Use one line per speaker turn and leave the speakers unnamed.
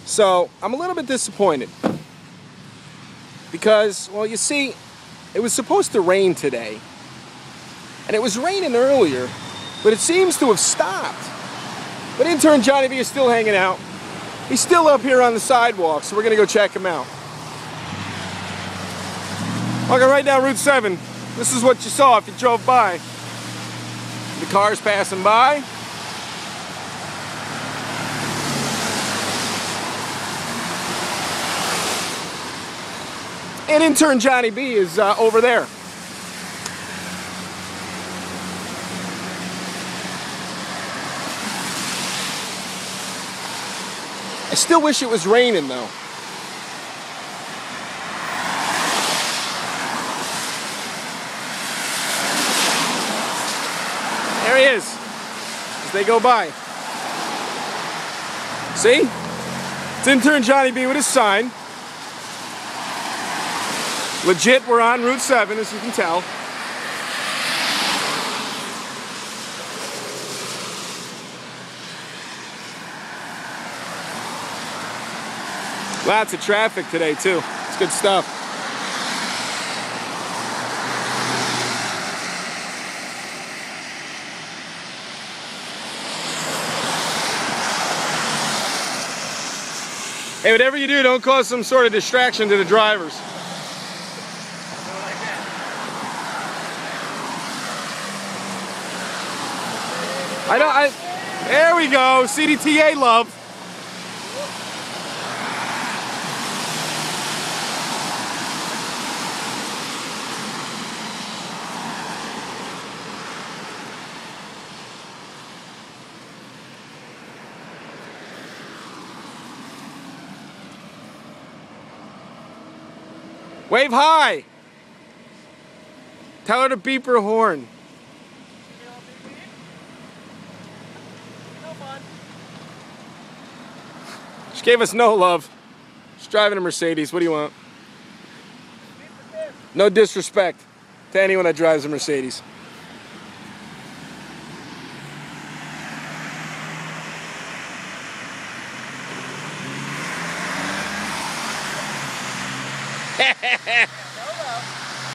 So I'm a little bit disappointed because, well, you see, it was supposed to rain today, and it was raining earlier, but it seems to have stopped. But intern Johnny B is still hanging out. He's still up here on the sidewalk, so we're gonna go check him out. Walking right down Route 7. This is what you saw if you drove by. The cars passing by. And intern Johnny B is over there. I still wish it was raining though. There he is, as they go by. See? It's intern Johnny B with his sign. Legit, we're on Route 7, as you can tell. Lots of traffic today, too. It's good stuff. Hey, whatever you do, don't cause some sort of distraction to the drivers. There we go, CDTA love. Wave hi. Tell her to beep her horn. She gave us no love. She's driving a Mercedes. What do you want? No disrespect to anyone that drives a Mercedes.